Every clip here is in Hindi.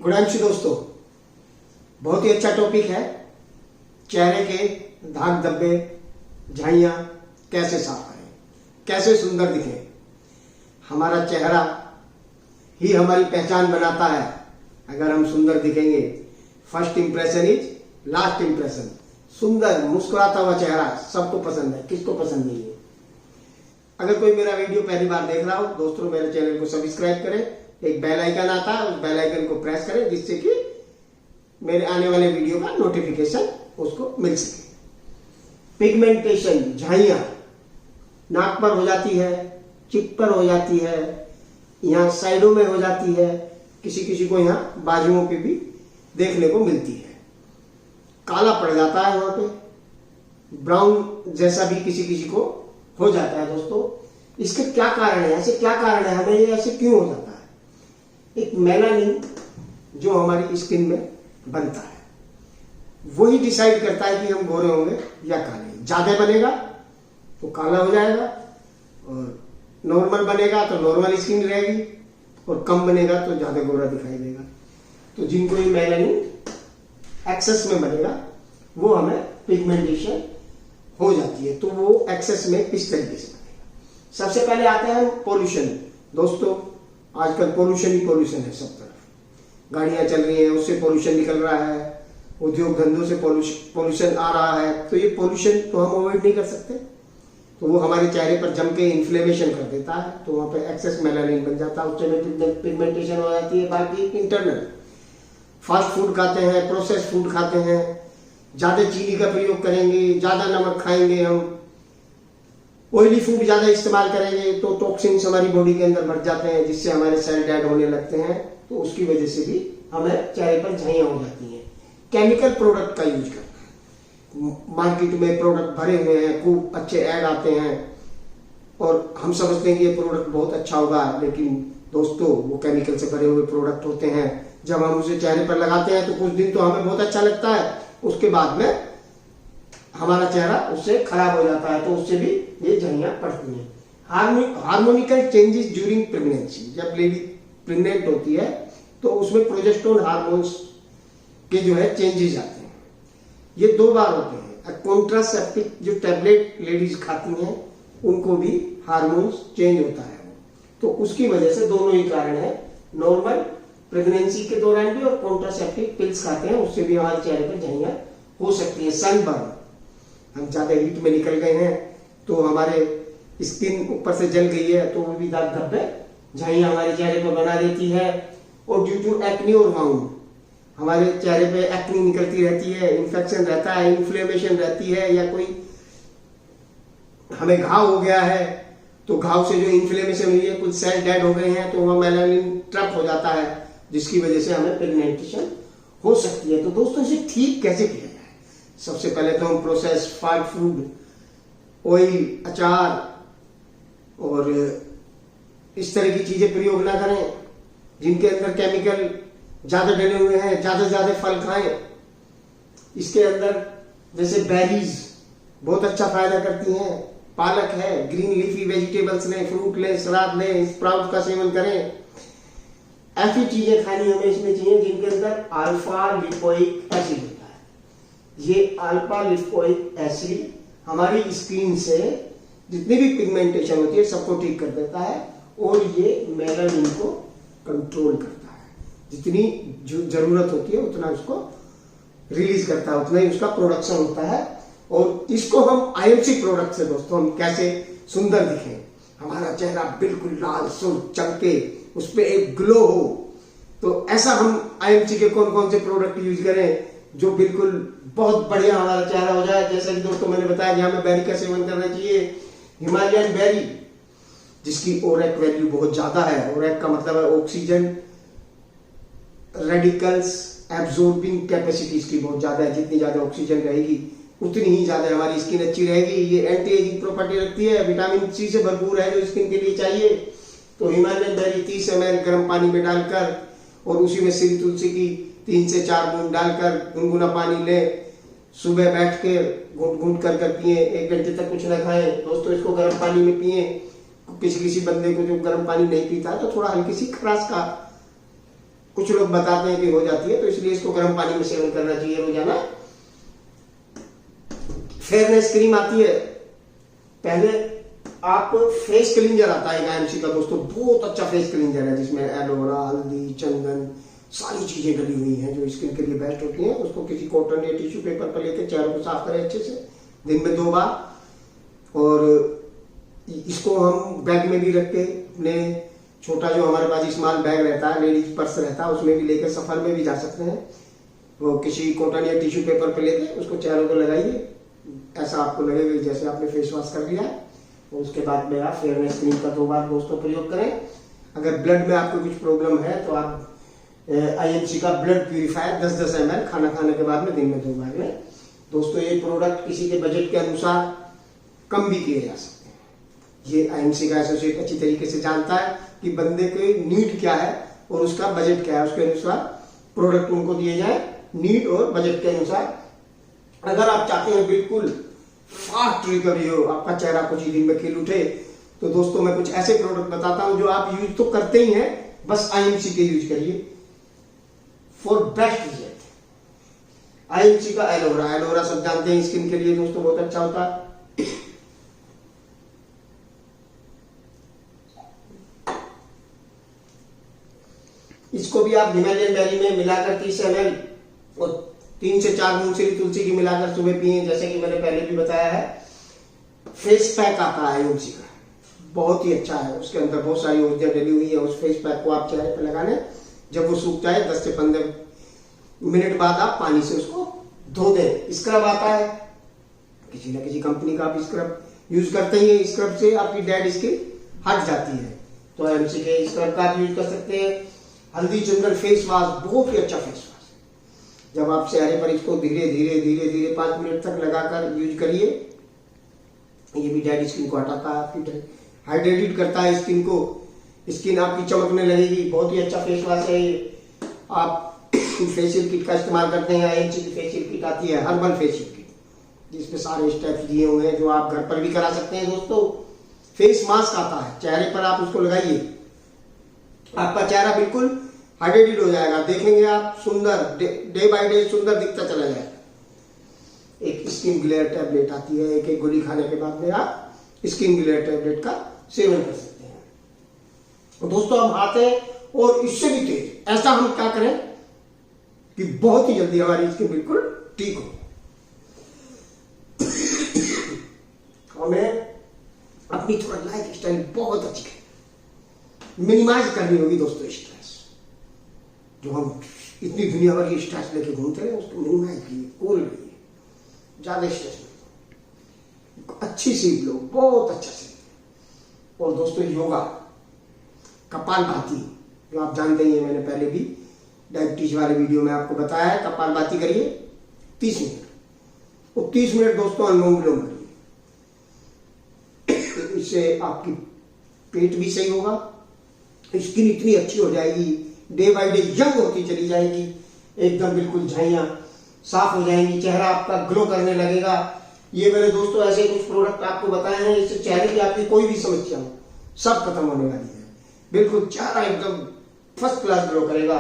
गुणांशी दोस्तों, बहुत ही अच्छा टॉपिक है। चेहरे के दाग धब्बे झाइयाँ कैसे साफ करें, कैसे सुंदर दिखें। हमारा चेहरा ही हमारी पहचान बनाता है। अगर हम सुंदर दिखेंगे, first impression is last impression. सुंदर मुस्कुराता हुआ चेहरा सबको पसंद है, किसको पसंद नहीं है। अगर कोई मेरा वीडियो पहली बार देख रहा हो दोस्तों, मेरे चैनल को सब्सक्राइब करें। एक बेल आइकन आता है, उस बेल आइकन को प्रेस करें जिससे कि मेरे आने वाले वीडियो का नोटिफिकेशन उसको मिल सके। पिगमेंटेशन झाइयाँ नाक पर हो जाती है, चिक पर हो जाती है, यहाँ साइडों में हो जाती है, किसी किसी को यहाँ बाजुओं पे भी देखने को मिलती है। काला पड़ जाता है, वहां पे ब्राउन जैसा भी किसी किसी को हो जाता है। दोस्तों, इसके क्या कारण है, ऐसे क्या कारण है, हमें ये ऐसे क्यों हो जाता है। एक मेलानिन जो हमारी स्किन में बनता है, वही डिसाइड करता है कि हम गोरे होंगे या काले। ज्यादा बनेगा तो काला हो जाएगा, और नॉर्मल बनेगा तो नॉर्मल स्किन रहेगी, और कम बनेगा तो ज्यादा गोरा दिखाई देगा। तो जिनको ये मेलानिन एक्सेस में बनेगा वो हमें पिगमेंटेशन हो जाती है। तो वो एक्सेस में इस तरीके से बनेगा। सबसे पहले आता है पोल्यूशन। दोस्तों, आजकल पोल्यूशन ही पोल्यूशन है, सब तरफ गाड़ियां चल रही हैं, उससे पोल्यूशन निकल रहा है, उद्योग धंधों से पोल्यूशन आ रहा है। तो ये पोल्यूशन तो हम अवॉइड नहीं कर सकते, तो वो हमारे चेहरे पर जम के इन्फ्लेमेशन कर देता है, तो वहां पे एक्सेस मेलानिन बन जाता है, उससे पिगमेंटेशन हो जाती है। बाकी इंटरनल फास्ट फूड खाते हैं, प्रोसेस फूड खाते हैं, ज्यादा चीनी का प्रयोग करेंगे, ज्यादा नमक खाएंगे, हम ऑयली फूड ज्यादा इस्तेमाल करेंगे तो टॉक्सिन्स हमारी बॉडी के अंदर बढ़ जाते हैं, जिससे हमारे सेल डेड होने लगते हैं। तो उसकी वजह से भी हमें चेहरे पर झाइयाँ हो जाती हैं। केमिकल प्रोडक्ट का यूज करना है, मार्केट में प्रोडक्ट भरे हुए हैं, खूब अच्छे ऐड आते हैं और हम समझते हैं कि ये प्रोडक्ट बहुत अच्छा होगा, लेकिन दोस्तों वो केमिकल से भरे हुए प्रोडक्ट होते हैं। जब हम उसे चेहरे पर लगाते हैं तो कुछ दिन तो हमें बहुत अच्छा लगता है, उसके बाद में हमारा चेहरा उससे खराब हो जाता है, तो उससे भी ये झाइयाँ पड़ती हैं। हार्मोनिकल चेंजेस ड्यूरिंग प्रेगनेंसी। जब लेडी प्रेग्नेंट होती है तो उसमें प्रोजेस्टेरोन हार्मोन्स के जो है चेंजेस आते हैं। ये 2 बार होते हैं। कॉन्ट्रासेप्टिव जो टैबलेट लेडीज खाती हैं उनको भी हार्मोन्स चेंज होता है, तो उसकी वजह से दोनों ही कारण है। नॉर्मल प्रेगनेंसी के दौरान भी और कॉन्ट्रासेप्टिव पिल्स खाते हैं उससे भी हमारे चेहरे पर झाइयाँ हो सकती है। सनबर्न, हम ज्यादा हीट में निकल गए हैं तो हमारे स्किन ऊपर से जल गई है, तो वो भी दाग धब्बे झाइयाँ हमारे चेहरे पर बना देती है। और ड्यू टू एक्ने और वाउंड, हमारे चेहरे पे एक्ने निकलती रहती है, इन्फेक्शन रहता है, इन्फ्लेमेशन रहती है, या कोई हमें घाव हो गया है तो घाव से जो इन्फ्लेमेशन हुई है, कुछ सेल डेड हो गए हैं, तो वह मेलानिन ट्रैप हो जाता है, जिसकी वजह से हमें पिगमेंटेशन हो सकती है। तो दोस्तों, इसे ठीक कैसे किया जाए। सबसे पहले तो हम प्रोसेस फास्ट फूड, ऑयल, अचार और इस तरह की चीजें प्रयोग ना करें जिनके अंदर केमिकल ज्यादा डले हुए हैं। ज्यादा फल खाएं। इसके अंदर जैसे बेरीज बहुत अच्छा फायदा करती हैं, पालक है, ग्रीन लीफी वेजिटेबल्स लें, फ्रूट लें, सलाद लें, स्प्राउट का सेवन करें। ऐसी चीजें खानी हमें इसमें चाहिए जिनके अंदर अल्फा लिपोइक एसिड होता है। ये अल्फा लिपोइक एसिड हमारी स्किन से जितनी भी पिगमेंटेशन होती है सबको ठीक कर देता है, और ये मेलानिन को कंट्रोल करता है। जितनी जरूरत होती है उतना उसको रिलीज करता है, उतना ही उसका प्रोडक्शन होता है। और इसको हम आईएमसी प्रोडक्ट से दोस्तों हम कैसे सुंदर दिखें, हमारा चेहरा बिल्कुल लाल सुर्ख चमके, उस पर एक ग्लो हो, तो ऐसा हम आईएमसी के कौन कौन से प्रोडक्ट यूज करें जो बिल्कुल बहुत बढ़िया हमारा चेहरा हो जाए। जैसा कि दोस्तों मैंने बताया कि हमें बेरी का सेवन करना चाहिए। हिमालयन बेरी, जिसकी ओरेक वैल्यू बहुत ज्यादा है। ओरेक का मतलब है ऑक्सीजन रेडिकल्स एब्जॉर्बिंग कैपेसिटी इसकी बहुत ज्यादा है। जितनी ज्यादा ऑक्सीजन रहेगी उतनी ही ज्यादा हमारी स्किन अच्छी रहेगी। ये एंटी एजिंग प्रॉपर्टी रखती है, विटामिन सी से भरपूर है जो स्किन के लिए चाहिए। तो हिमालयन बेरी 30 ml गर्म पानी में डालकर और उसी में श्री तुलसी की 3 से 4 बूंद डालकर गुनगुना पानी लें। सुबह बैठ के घूंट घूंट कर पिए, 1 घंटे तक कुछ न खाएं। दोस्तों, इसको गर्म पानी में पिए। किसी बंदे को जो गर्म पानी नहीं पीता तो थोड़ा हल्की सी खराश का कुछ लोग बताते हैं कि हो जाती है, तो इसलिए इसको गर्म पानी में सेवन करना चाहिए रोजाना। फेयरनेस क्रीम आती है, पहले आप फेस क्लींजर आता है आईएमसी का दोस्तों, बहुत अच्छा फेस क्लींजर है जिसमें एलोवेरा, हल्दी, चंदन सारी चीजें डली हुई हैं जो स्किन के लिए बेस्ट होती हैं। उसको किसी कॉटन या टिश्यू पेपर पर लेकर चेहरे को साफ करें अच्छे से, दिन में 2 बार। और इसको हम बैग में भी रख के, अपने छोटा जो हमारे पास स्मॉल बैग रहता है, लेडीज पर्स रहता है, उसमें भी लेकर सफर में भी जा सकते हैं। वो किसी कॉटन या टिश्यू पेपर पर लेके उसको चेहरे को लगाइए, ऐसा आपको लगेगा जैसे आपने फेस वॉश कर लिया है। और उसके बाद में आप फेयरनेस क्रीम का 2 बार दोस्तों प्रयोग करें। अगर ब्लड में आपको कुछ प्रॉब्लम है तो आप आईएमसी का ब्लड प्यूरिफायर 10-10 ml खाना खाने के बाद में दिन में 2 बार लें। दोस्तों ये प्रोडक्ट किसी के बजट के अनुसार कम भी किए जा सकते हैं। ये आईएमसी का एसोसिएट अच्छी तरीके से जानता है कि बंदे के नीड क्या है और उसका बजट क्या है, उसके अनुसार प्रोडक्ट उनको दिए जाए, नीड और बजट के अनुसार। अगर आप चाहते हैं बिल्कुल फास्ट रिकवरी हो, आपका चेहरा कुछ ही दिन में खिल उठे, तो दोस्तों मैं कुछ ऐसे प्रोडक्ट बताता हूं जो आप यूज तो करते ही हैं, बस आईएमसी के यूज करिए फॉर बेस्ट रिजल्ट। आईएमसी का एलोवेरा, एलोवेरा सब जानते हैं स्किन के लिए दोस्तों बहुत अच्छा होता है। इसको भी आप हिमालयन बेरी में मिलाकर 30 ml और 3 से 4 मूंगफली तुलसी की मिलाकर सुबह पिए, जैसे कि मैंने पहले भी बताया है। फेस पैक आता है आईएमसी का, बहुत ही अच्छा है, उसके अंदर बहुत सारी ऊर्जा डली हुई है। उस फेस पैक को आप चेहरे पर लगा लें, जब वो सूख जाए 10 से 15 मिनट बाद आप पानी से उसको धो दें। स्क्रब आता है, किसी न किसी कंपनी का आप स्क्रब यूज करते ही, स्क्रब से आपकी डेड स्किन हट जाती है, तो आईएमसी के स्क्रब का आप यूज कर सकते हैं। हल्दी चंदन फेस वॉश, बहुत ही अच्छा फेस वॉश है। जब आप चेहरे पर इसको धीरे धीरे 5 मिनट तक लगाकर यूज करिए, ये भी डेड स्किन को हटाता है, आपकी हाइड्रेटेड करता है स्किन को, स्किन आपकी चमकने लगेगी। बहुत ही अच्छा फेस वॉश है। आप फेशियल किट का इस्तेमाल करते हैं, आईएमसी की फेशियल किट आती है, हर्बल फेशियल किट, जिसमें सारे स्टेप्स दिए हुए हैं जो आप घर पर भी करा सकते हैं दोस्तों। फेस मास्क आता है, चेहरे पर आप उसको लगाइए, आपका चेहरा बिल्कुल हाइड्रेटेड हो जाएगा, देखेंगे आप सुंदर, डे बाय डे सुंदर दिखता चला जाएगा। एक स्किन ग्लेयर टैबलेट आती है, एक गोली खाने के बाद में आप स्किन ग्लेयर टैबलेट का सेवन कर सकते हैं। तो दोस्तों हम आते हैं और इससे भी तेज, ऐसा हम क्या करें कि बहुत ही जल्दी हमारी स्किन बिल्कुल ठीक हो। हमें अपनी थोड़ा लाइफ स्टाइल बहुत अच्छी मिनिमाइज करनी होगी दोस्तों। स्ट्रेस जो हम इतनी दुनिया भर की स्ट्रेस लेके घूमते हैं, उसको मिनिमाइज कीजिए, कूल रहिए, ज्यादा स्ट्रेस नहीं, अच्छी सीख लो, बहुत अच्छा सीख। और दोस्तों योगा, कपालभाति जो आप जानते ही हैं, मैंने पहले भी डायबिटीज वाले वीडियो में आपको बताया है। कपालभाति करिए 30 मिनट, और 30 मिनट दोस्तों अनुलोम विलोम करिए। इससे आपकी पेट भी सही होगा, स्किन इतनी अच्छी हो जाएगी, डे बाय डे यंग होती चली जाएगी, एकदम बिल्कुल झाइयां साफ हो जाएंगी, चेहरा आपका ग्लो करने लगेगा। ये मेरे दोस्तों ऐसे कुछ प्रोडक्ट आपको बताए हैं, इससे चेहरे की आपकी कोई भी समस्या हो सब खत्म होने वाली है, बिल्कुल चेहरा एकदम फर्स्ट क्लास ग्लो करेगा।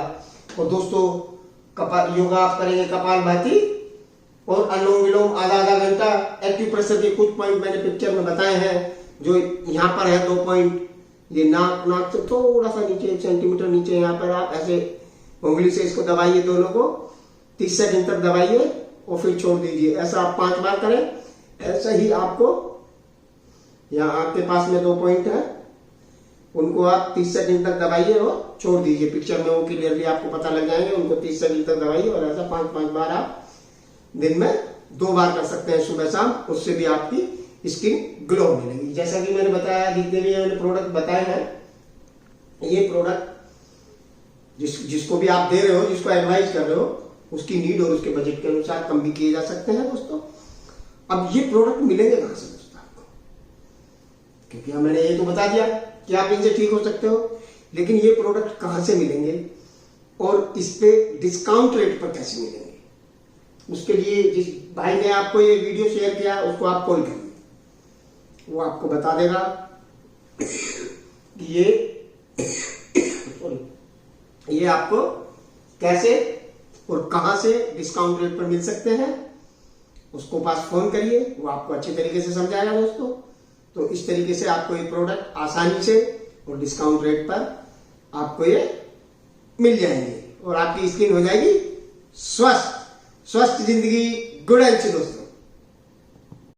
और दोस्तों कपाल योगा आप करेंगे, कपालभाति और अनुलोम विलोम आधा घंटा। एक्यूप्रेशर के कुछ पॉइंट मैंने पिक्चर में बताए हैं, जो यहाँ पर है 2 पॉइंट, ये नाक से थोड़ा सा नीचे 1 सेंटीमीटर नीचे, यहाँ पर आप ऐसे उंगली से इसको दबाइए, दोनों को 30 सेकंड तक दबाइए और फिर छोड़ दीजिए। ऐसा आप 5 बार करें। ऐसा ही आपको यहाँ आपके पास में 2 पॉइंट है, उनको आप 30 सेकंड तक दबाइए और छोड़ दीजिए। पिक्चर में वो क्लियरली आपको पता लग जाएंगे। उनको 30 सेकंड तक दबाइए और ऐसा 5-5 बार आप दिन में 2 बार कर सकते हैं, सुबह शाम। उससे भी आपकी स्किन ग्लो होने लगी। जैसा कि मैंने बताया, जितने भी मैंने प्रोडक्ट बताए हैं, ये प्रोडक्ट जिसको भी आप दे रहे हो, जिसको एडवाइस कर रहे हो, उसकी नीड और उसके बजट के अनुसार कम भी किए जा सकते हैं दोस्तों। अब ये प्रोडक्ट मिलेंगे कहां से दोस्तों आपको, क्योंकि मैंने ये तो बता दिया कि आप इनसे ठीक हो सकते हो, लेकिन ये प्रोडक्ट कहां से मिलेंगे और इस पे डिस्काउंट रेट पर कैसे मिलेंगे, उसके लिए जिस भाई ने आपको ये वीडियो शेयर किया उसको आप कॉल करिए, वो आपको बता देगा कि ये आपको कैसे और कहां से डिस्काउंट रेट पर मिल सकते हैं, उसको पास फोन करिए, वो आपको अच्छे तरीके से समझाएगा दोस्तों। तो इस तरीके से आपको ये प्रोडक्ट आसानी से और डिस्काउंट रेट पर आपको ये मिल जाएंगे और आपकी स्किन हो जाएगी स्वस्थ जिंदगी गुड हेल्थ दोस्तों।